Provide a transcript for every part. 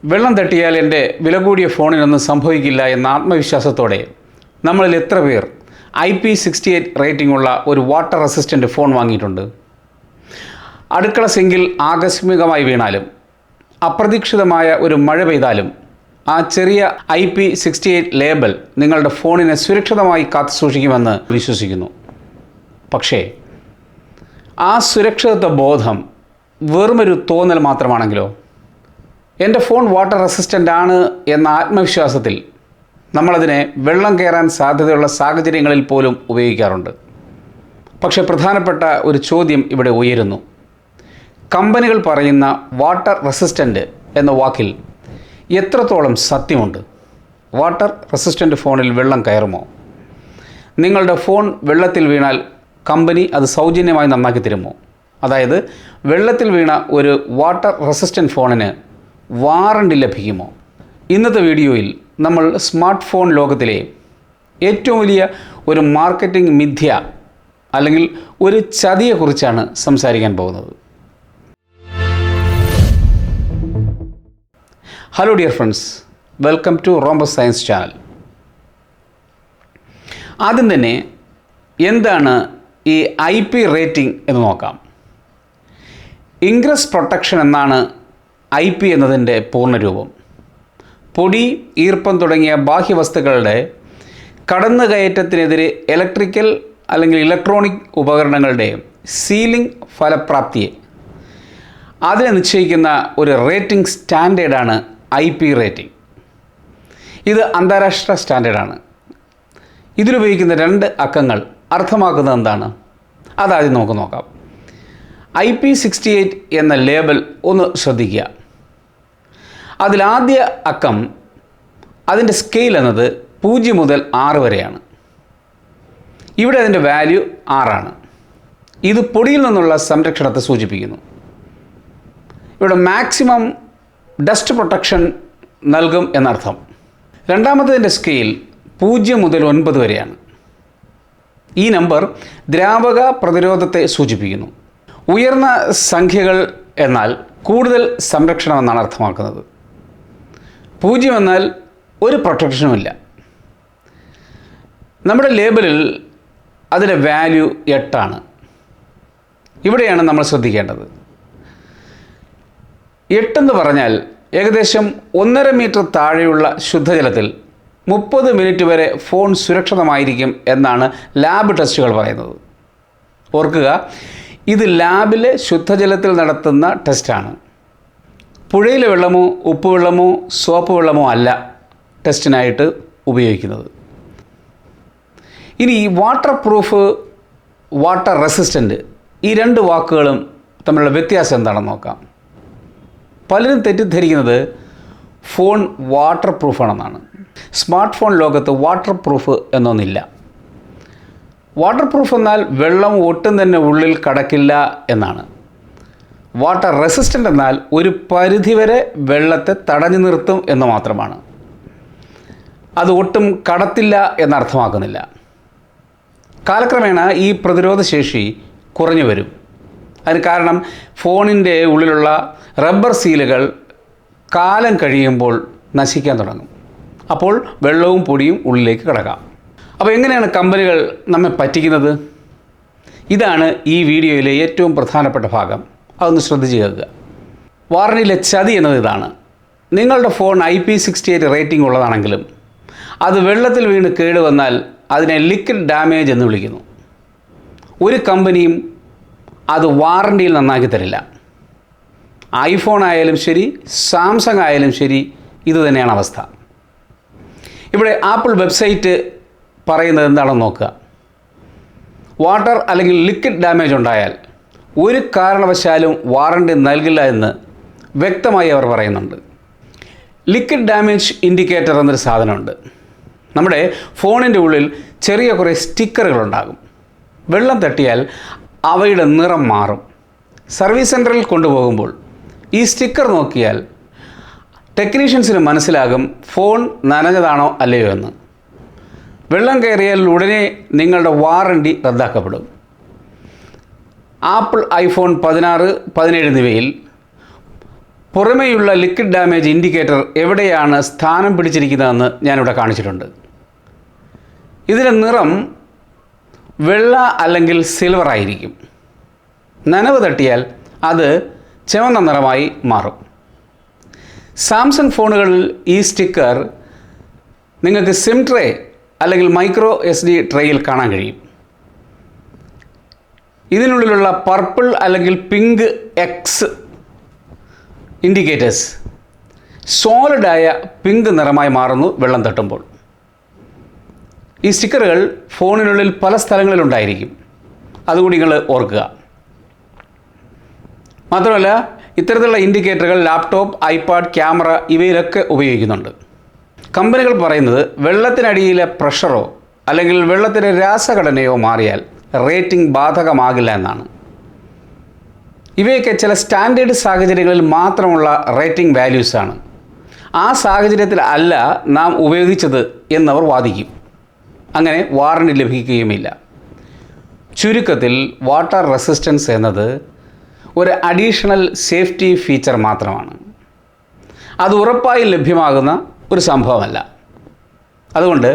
വെള്ളം തട്ടിയാൽ എൻ്റെ വില കൂടിയ ഫോണിനൊന്നും സംഭവിക്കില്ല എന്ന ആത്മവിശ്വാസത്തോടെ നമ്മളിൽ എത്ര പേർ IP68 റേറ്റിംഗ് ഉള്ള ഒരു വാട്ടർ റെസിസ്റ്റൻ്റ് ഫോൺ വാങ്ങിയിട്ടുണ്ട്? അടുക്കള സിങ്കിൽ ആകസ്മികമായി വീണാലും അപ്രതീക്ഷിതമായ ഒരു മഴ പെയ്താലും ആ ചെറിയ IP68 ലേബൽ നിങ്ങളുടെ ഫോണിനെ സുരക്ഷിതമായി കാത്തുസൂക്ഷിക്കുമെന്ന് വിശ്വസിക്കുന്നു. പക്ഷേ ആ സുരക്ഷിതത്വ ബോധം വെറുമൊരു തോന്നൽ മാത്രമാണെങ്കിലോ? എൻ്റെ ഫോൺ വാട്ടർ റെസിസ്റ്റൻ്റ് ആണ് എന്ന ആത്മവിശ്വാസത്തിൽ നമ്മളതിനെ വെള്ളം കയറാൻ സാധ്യതയുള്ള സാഹചര്യങ്ങളിൽ പോലും ഉപയോഗിക്കാറുണ്ട്. പക്ഷേ പ്രധാനപ്പെട്ട ഒരു ചോദ്യം ഇവിടെ ഉയരുന്നു. കമ്പനികൾ പറയുന്ന വാട്ടർ റെസിസ്റ്റൻ്റ് എന്ന വാക്കിൽ എത്രത്തോളം സത്യമുണ്ട്? വാട്ടർ റെസിസ്റ്റൻ്റ് ഫോണിൽ വെള്ളം കയറുമോ? നിങ്ങളുടെ ഫോൺ വെള്ളത്തിൽ വീണാൽ കമ്പനി അത് സൗജന്യമായി നന്നാക്കി തരുമോ? അതായത് വെള്ളത്തിൽ വീണ ഒരു വാട്ടർ റെസിസ്റ്റൻ്റ് ഫോണിന് വാറണ്ടി ലഭിക്കുമോ? ഇന്നത്തെ വീഡിയോയിൽ നമ്മൾ സ്മാർട്ട് ഫോൺ ലോകത്തിലെ ഏറ്റവും വലിയ ഒരു മാർക്കറ്റിംഗ് മിഥ്യ അല്ലെങ്കിൽ ഒരു ചതിയെക്കുറിച്ചാണ് സംസാരിക്കാൻ പോകുന്നത്. Hello dear friends, welcome to rhombus science channel. ആദ്യം തന്നെ എന്താണ് ഈ IP റേറ്റിംഗ് എന്ന് നോക്കാം. ഇൻഗ്രസ് പ്രൊട്ടക്ഷൻ എന്നാണ് IP എന്നതിൻ്റെ പൂർണ്ണരൂപം. പൊടി, ഈർപ്പം തുടങ്ങിയ ബാഹ്യവസ്തുക്കളുടെ കടന്നുകയറ്റത്തിനെതിരെ ഇലക്ട്രിക്കൽ അല്ലെങ്കിൽ ഇലക്ട്രോണിക് ഉപകരണങ്ങളുടെ സീലിംഗ് ഫലപ്രാപ്തിയെ അതിനെ നിശ്ചയിക്കുന്ന ഒരു റേറ്റിംഗ് സ്റ്റാൻഡേർഡാണ് IP റേറ്റിംഗ്. ഇത് അന്താരാഷ്ട്ര സ്റ്റാൻഡേർഡാണ്. ഇതിലുപയോഗിക്കുന്ന 2 അക്കങ്ങൾ അർത്ഥമാക്കുന്നത് എന്താണ്? അതാദ്യം നമുക്ക് നോക്കാം. IP68 എന്ന ലേബൽ ഒന്ന് ശ്രദ്ധിക്കുക. അതിലാദ്യ അക്കം, അതിൻ്റെ സ്കെയിൽ എന്നത് 0 മുതൽ 6 വരെയാണ്. ഇവിടെ അതിൻ്റെ വാല്യൂ 6 ആണ്. ഇത് പൊടിയിൽ നിന്നുള്ള സംരക്ഷണത്തെ സൂചിപ്പിക്കുന്നു. ഇവിടെ മാക്സിമം ഡസ്റ്റ് പ്രൊട്ടക്ഷൻ നൽകും എന്നർത്ഥം. രണ്ടാമത്തതിൻ്റെ സ്കെയിൽ 0 മുതൽ 9 വരെയാണ്. ഈ നമ്പർ ദ്രാവക പ്രതിരോധത്തെ സൂചിപ്പിക്കുന്നു. ഉയർന്ന സംഖ്യകൾ എന്നാൽ കൂടുതൽ സംരക്ഷണമെന്നാണ് അർത്ഥമാക്കുന്നത്. 0 എന്നാൽ ഒരു പ്രൊട്ടക്ഷനുമില്ല. നമ്മുടെ ലേബലിൽ അതിൻ്റെ വാല്യൂ 8 ആണ്. ഇവിടെയാണ് നമ്മൾ ശ്രദ്ധിക്കേണ്ടത്. 8 എന്ന് പറഞ്ഞാൽ ഏകദേശം 1.5 മീറ്റർ താഴെയുള്ള ശുദ്ധജലത്തിൽ 30 മിനിറ്റ് വരെ ഫോൺ സുരക്ഷിതമായിരിക്കും എന്നാണ് ലാബ് ടെസ്റ്റുകൾ പറയുന്നത്. ഓർക്കുക, ഇത് ലാബിലെ ശുദ്ധജലത്തിൽ നടത്തുന്ന ടെസ്റ്റാണ്. പുഴയിലെ വെള്ളമോ ഉപ്പുവെള്ളമോ സോപ്പ് വെള്ളമോ അല്ല ടെസ്റ്റിനായിട്ട് ഉപയോഗിക്കുന്നത്. ഇനി വാട്ടർ പ്രൂഫ്, വാട്ടർ റെസിസ്റ്റൻ്റ്, ഈ 2 വാക്കുകളും തമ്മിലുള്ള വ്യത്യാസം എന്താണെന്ന് നോക്കാം. പലരും തെറ്റിദ്ധരിക്കുന്നത് ഫോൺ വാട്ടർ പ്രൂഫാണെന്നാണ്. സ്മാർട്ട് ഫോൺ ലോകത്ത് വാട്ടർ പ്രൂഫ് എന്നൊന്നില്ല. വാട്ടർ പ്രൂഫ് എന്നാൽ വെള്ളം ഒട്ടും തന്നെ ഉള്ളിൽ കടക്കില്ല എന്നാണ്. വാട്ടർ റെസിസ്റ്റൻ്റ് എന്നാൽ ഒരു പരിധിവരെ വെള്ളത്തെ തടഞ്ഞു നിർത്തും എന്ന് മാത്രമാണ്. അത് ഒട്ടും കടത്തില്ല എന്നർത്ഥമാക്കുന്നില്ല. കാലക്രമേണ ഈ പ്രതിരോധശേഷി കുറഞ്ഞു വരും. അതിന് കാരണം ഫോണിൻ്റെ ഉള്ളിലുള്ള റബ്ബർ സീലുകൾ കാലം കഴിയുമ്പോൾ നശിക്കാൻ തുടങ്ങും. അപ്പോൾ വെള്ളവും പൊടിയും ഉള്ളിലേക്ക് കടക്കാം. അപ്പോൾ എങ്ങനെയാണ് കമ്പനികൾ നമ്മെ പറ്റിക്കുന്നത്? ഇതാണ് ഈ വീഡിയോയിലെ ഏറ്റവും പ്രധാനപ്പെട്ട ഭാഗം. അതൊന്ന് ശ്രദ്ധിച്ച് കേൾക്കുക. വാറണ്ടിയിലെ ചതി എന്നത് ഇതാണ്. നിങ്ങളുടെ ഫോൺ IP68 റേറ്റിംഗ് ഉള്ളതാണെങ്കിലും അത് വെള്ളത്തിൽ വീണ് കേടുവന്നാൽ അതിനെ ലിക്വിഡ് ഡാമേജ് എന്ന് വിളിക്കുന്നു. ഒരു കമ്പനിയും അത് വാറണ്ടിയിൽ നന്നാക്കി തരില്ല. iPhone ആയാലും ശരി, സാംസങ് ആയാലും ശരി, ഇത് തന്നെയാണ് അവസ്ഥ. ഇവിടെ ആപ്പിൾ വെബ്സൈറ്റ് പറയുന്നത് എന്താണെന്ന് നോക്കുക. വാട്ടർ അല്ലെങ്കിൽ ലിക്വിഡ് ഡാമേജ് ഉണ്ടായാൽ ഒരു കാരണവശാലും വാറണ്ടി നൽകില്ല എന്ന് വ്യക്തമായി അവർ പറയുന്നുണ്ട്. ലിക്വിഡ് ഡാമേജ് ഇൻഡിക്കേറ്റർ എന്നൊരു സാധനമുണ്ട്. നമ്മുടെ ഫോണിൻ്റെ ഉള്ളിൽ ചെറിയ കുറേ സ്റ്റിക്കറുകളുണ്ടാകും. വെള്ളം തട്ടിയാൽ അവയുടെ നിറം മാറും. സർവീസ് സെൻറ്ററിൽ കൊണ്ടുപോകുമ്പോൾ ഈ സ്റ്റിക്കർ നോക്കിയാൽ ടെക്നീഷ്യൻസിന് മനസ്സിലാകും ഫോൺ നനഞ്ഞതാണോ അല്ലയോ എന്ന്. വെള്ളം കയറിയാൽ ഉടനെ നിങ്ങളുടെ വാറണ്ടി റദ്ദാക്കപ്പെടും. ആപ്പിൾ iPhone 16, 17 എന്നിവയിൽ പുറമേയുള്ള ലിക്വിഡ് ഡാമേജ് ഇൻഡിക്കേറ്റർ എവിടെയാണ് സ്ഥാനം പിടിച്ചിരിക്കുന്നതെന്ന് ഞാനിവിടെ കാണിച്ചിട്ടുണ്ട്. ഇതിൻ്റെ നിറം വെള്ള അല്ലെങ്കിൽ സിൽവർ ആയിരിക്കും. നനവ് തട്ടിയാൽ അത് ചുവന്ന നിറമായി മാറും. സാംസങ് ഫോണുകളിൽ ഈ സ്റ്റിക്കർ നിങ്ങൾക്ക് സിം ട്രേ അല്ലെങ്കിൽ മൈക്രോ SD ട്രേയിൽ കാണാൻ കഴിയും. ഇതിനുള്ളിലുള്ള പർപ്പിൾ അല്ലെങ്കിൽ പിങ്ക് എക്സ് ഇൻഡിക്കേറ്റേഴ്സ് സോളിഡായ പിങ്ക് നിറമായി മാറുന്നു വെള്ളം തട്ടുമ്പോൾ. ഈ സ്റ്റിക്കറുകൾ ഫോണിനുള്ളിൽ പല സ്ഥലങ്ങളിലുണ്ടായിരിക്കും, അതുകൂടി നിങ്ങൾ ഓർക്കുക. മാത്രമല്ല ഇത്തരത്തിലുള്ള ഇൻഡിക്കേറ്ററുകൾ ലാപ്ടോപ്പ്, ഐപാഡ്, ക്യാമറ ഇവയിലൊക്കെ ഉപയോഗിക്കുന്നുണ്ട്. കമ്പനികൾ പറയുന്നത് വെള്ളത്തിനടിയിലെ പ്രഷറോ അല്ലെങ്കിൽ വെള്ളത്തിൻ്റെ രാസഘടനയോ മാറിയാൽ റേറ്റിംഗ് ബാധകമാകില്ല എന്നാണ്. ഇവയൊക്കെ ചില സ്റ്റാൻഡേർഡ് സാഹചര്യങ്ങളിൽ മാത്രമുള്ള റേറ്റിംഗ് വാല്യൂസാണ്. ആ സാഹചര്യത്തിൽ അല്ല നാം ഉപയോഗിച്ചത് എന്നവർ വാദിക്കും. അങ്ങനെ വാറണ്ടി ലഭിക്കുകയുമില്ല. ചുരുക്കത്തിൽ വാട്ടർ റെസിസ്റ്റൻസ് എന്നത് ഒരു അഡീഷണൽ സേഫ്റ്റി ഫീച്ചർ മാത്രമാണ്. അത് ഉറപ്പായി ലഭ്യമാകുന്ന ഒരു സംഭവമല്ല. അതുകൊണ്ട്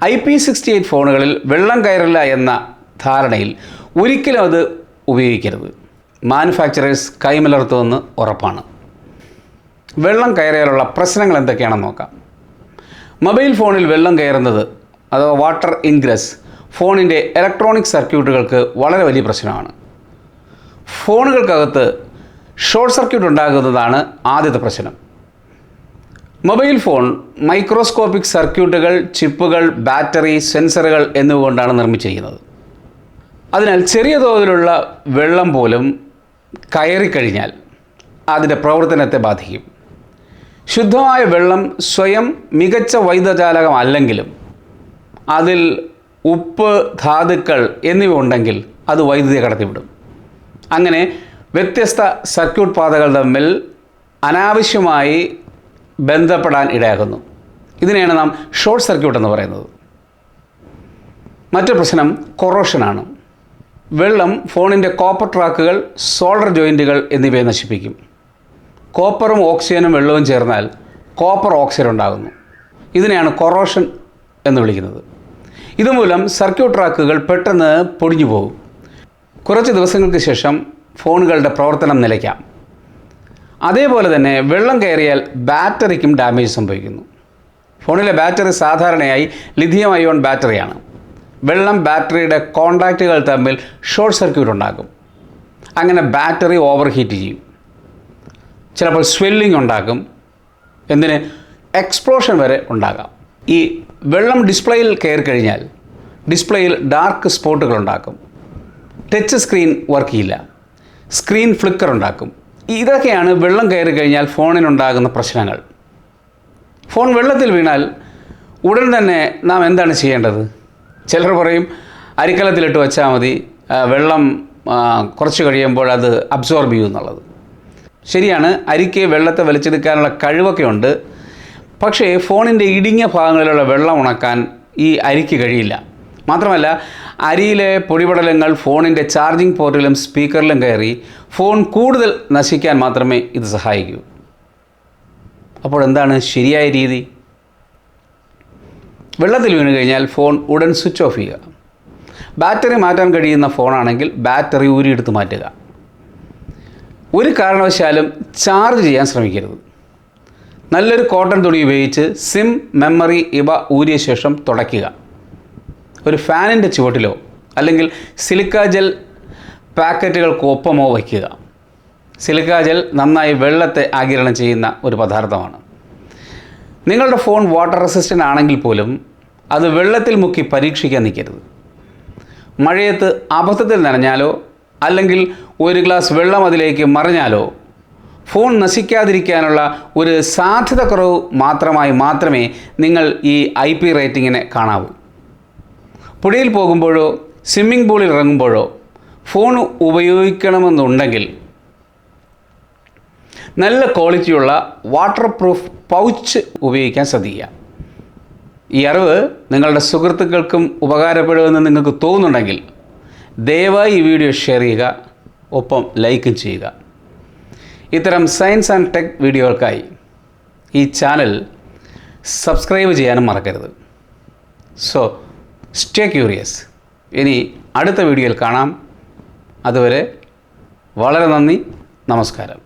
IP68 ഫോണുകളിൽ വെള്ളം കയറില്ല എന്ന ധാരണയിൽ ഒരിക്കലും അത് ഉപയോഗിക്കരുത്. മാനുഫാക്ചറേഴ്സ് കൈമലർത്തുമെന്ന് ഉറപ്പാണ്. വെള്ളം കയറിയാലുള്ള പ്രശ്നങ്ങൾ എന്തൊക്കെയാണെന്ന് നോക്കാം. മൊബൈൽ ഫോണിൽ വെള്ളം കയറുന്നത് അഥവാ വാട്ടർ ഇൻഗ്രസ് ഫോണിൻ്റെ ഇലക്ട്രോണിക് സർക്യൂട്ടുകൾക്ക് വളരെ വലിയ പ്രശ്നമാണ്. ഫോണുകൾക്കകത്ത് ഷോർട്ട് സർക്യൂട്ട് ഉണ്ടാകുന്നതാണ് ആദ്യത്തെ പ്രശ്നം. മൊബൈൽ ഫോൺ മൈക്രോസ്കോപ്പിക് സർക്യൂട്ടുകൾ, ചിപ്പുകൾ, ബാറ്ററി, സെൻസറുകൾ എന്നിവ കൊണ്ടാണ് നിർമ്മിച്ചിരിക്കുന്നത്. അതിനാൽ ചെറിയ തോതിലുള്ള വെള്ളം പോലും കയറിക്കഴിഞ്ഞാൽ അതിൻ്റെ പ്രവർത്തനത്തെ ബാധിക്കും. ശുദ്ധമായ വെള്ളം സ്വയം മികച്ച വൈദ്യുതചാലകമല്ലെങ്കിലും അതിൽ ഉപ്പ്, ധാതുക്കൾ എന്നിവ ഉണ്ടെങ്കിൽ അത് വൈദ്യുതി കടത്തിവിടും. അങ്ങനെ വ്യത്യസ്ത സർക്യൂട്ട് പാതകൾ തമ്മിൽ അനാവശ്യമായി ബന്ധപ്പെടാൻ ഇടയാക്കുന്നു. ഇതിനെയാണ് നാം ഷോർട്ട് സർക്യൂട്ട് എന്ന് പറയുന്നത്. മറ്റൊരു പ്രശ്നം കൊറോഷനാണ്. വെള്ളം ഫോണിൻ്റെ കോപ്പർ ട്രാക്കുകൾ, സോൾഡർ ജോയിൻറ്റുകൾ എന്നിവയെ നശിപ്പിക്കും. കോപ്പറും ഓക്സിജനും വെള്ളവും ചേർന്നാൽ കോപ്പർ ഓക്സൈഡ് ഉണ്ടാകുന്നു. ഇതിനെയാണ് കൊറോഷൻ എന്ന് വിളിക്കുന്നത്. ഇതുമൂലം സർക്യൂട്ട് ട്രാക്കുകൾ പെട്ടെന്ന് പൊടിഞ്ഞു പോകും. കുറച്ച് ദിവസങ്ങൾക്ക് ശേഷം ഫോണുകളുടെ പ്രവർത്തനം നിലയ്ക്കാം. അതേപോലെ തന്നെ വെള്ളം കയറിയാൽ ബാറ്ററിക്കും ഡാമേജ് സംഭവിക്കുന്നു. ഫോണിലെ ബാറ്ററി സാധാരണയായി ലിഥിയം അയോൺ ബാറ്ററിയാണ്. വെള്ളം ബാറ്ററിയുടെ കോണ്ടാക്റ്റുകൾ തമ്മിൽ ഷോർട്ട് സർക്യൂട്ട് ഉണ്ടാക്കും. അങ്ങനെ ബാറ്ററി ഓവർ ഹീറ്റ് ചെയ്യും. ചിലപ്പോൾ സ്വെല്ലിംഗ് ഉണ്ടാക്കും. എന്തിന് എക്സ്പ്ലോഷൻ വരെ ഉണ്ടാകാം. ഈ വെള്ളം ഡിസ്പ്ലേയിൽ കയറി കഴിഞ്ഞാൽ ഡിസ്പ്ലേയിൽ ഡാർക്ക് സ്പോട്ടുകൾ ഉണ്ടാക്കും. ടച്ച് സ്ക്രീൻ വർക്ക് ചെയ്യില്ല. സ്ക്രീൻ ഫ്ലിക്കർ ഉണ്ടാക്കും. ഇതൊക്കെയാണ് വെള്ളം കയറി കഴിഞ്ഞാൽ ഫോണിനുണ്ടാകുന്ന പ്രശ്നങ്ങൾ. ഫോൺ വെള്ളത്തിൽ വീണാൽ ഉടൻ തന്നെ നാം എന്താണ് ചെയ്യേണ്ടത്? ചിലർ പറയും അരിക്കലത്തിലിട്ട് വെച്ചാൽ മതി, വെള്ളം കുറച്ച് കഴിയുമ്പോൾ അത് അബ്സോർബ് ചെയ്യും എന്നുള്ളത്. ശരിയാണ്, അരിക്ക് വെള്ളത്തെ വലിച്ചെടുക്കാനുള്ള കഴിവൊക്കെ ഉണ്ട്. പക്ഷേ ഫോണിൻ്റെ ഇടുങ്ങിയ ഭാഗങ്ങളിലുള്ള വെള്ളം ഉണക്കാൻ ഈ അരിക്ക് കഴിയില്ല. മാത്രമല്ല അരിയിലെ പൊടിപടലങ്ങൾ ഫോണിൻ്റെ ചാർജിങ് പോർട്ടിലും സ്പീക്കറിലും കയറി ഫോൺ കൂടുതൽ നശിക്കാൻ മാത്രമേ ഇത് സഹായിക്കൂ. അപ്പോൾ എന്താണ് ശരിയായ രീതി? വെള്ളത്തിൽ വീണ് കഴിഞ്ഞാൽ ഫോൺ ഉടൻ സ്വിച്ച് ഓഫ് ചെയ്യുക. ബാറ്ററി മാറ്റാൻ കഴിയുന്ന ഫോണാണെങ്കിൽ ബാറ്ററി ഊരിയെടുത്ത് മാറ്റുക. ഒരു കാരണവശാലും ചാർജ് ചെയ്യാൻ ശ്രമിക്കരുത്. നല്ലൊരു കോട്ടൺ തുണി ഉപയോഗിച്ച് സിം, മെമ്മറി ഇവ ഊരിയ ശേഷം തുടയ്ക്കുക. ഒരു ഫാനിൻ്റെ ചുവട്ടിലോ അല്ലെങ്കിൽ സിലിക്ക ജെൽ പാക്കറ്റുകൾക്കൊപ്പമോ വയ്ക്കുക. സിലിക്ക ജെൽ നന്നായി വെള്ളത്തെ ആഗിരണം ചെയ്യുന്ന ഒരു പദാർത്ഥമാണ്. നിങ്ങളുടെ ഫോൺ വാട്ടർ റെസിസ്റ്റൻ്റ് ആണെങ്കിൽ പോലും അത് വെള്ളത്തിൽ മുക്കി പരീക്ഷിക്കാൻ നിൽക്കരുത്. മഴയത്ത് അബദ്ധത്തിൽ നനഞ്ഞാലോ അല്ലെങ്കിൽ ഒരു ഗ്ലാസ് വെള്ളം അതിലേക്ക് മറിഞ്ഞാലോ ഫോൺ നശിക്കാതിരിക്കാനുള്ള ഒരു സാധ്യത കുറവ് മാത്രമേ നിങ്ങൾ ഈ IP റേറ്റിങ്ങിനെ കാണാവൂ. പുഴയിൽ പോകുമ്പോഴോ സ്വിമ്മിംഗ് പൂളിൽ ഇറങ്ങുമ്പോഴോ ഫോൺ ഉപയോഗിക്കണമെന്നുണ്ടെങ്കിൽ നല്ല ക്വാളിറ്റിയുള്ള വാട്ടർ പ്രൂഫ് പൗച്ച് ഉപയോഗിക്കാൻ ശ്രദ്ധിക്കുക. ഈ അറിവ് നിങ്ങളുടെ സുഹൃത്തുക്കൾക്കും ഉപകാരപ്പെടുമെന്ന് നിങ്ങൾക്ക് തോന്നുന്നുണ്ടെങ്കിൽ ദയവായി ഈ വീഡിയോ ഷെയർ ചെയ്യുക, ഒപ്പം ലൈക്കും ചെയ്യുക. ഇത്തരം സയൻസ് ആൻഡ് ടെക് വീഡിയോകൾക്കായി ഈ ചാനൽ സബ്സ്ക്രൈബ് ചെയ്യാനും മറക്കരുത്. So stay curious. ഇനി അടുത്ത വീഡിയോയിൽ കാണാം. അതുവരെ വളരെ നന്ദി, നമസ്കാരം.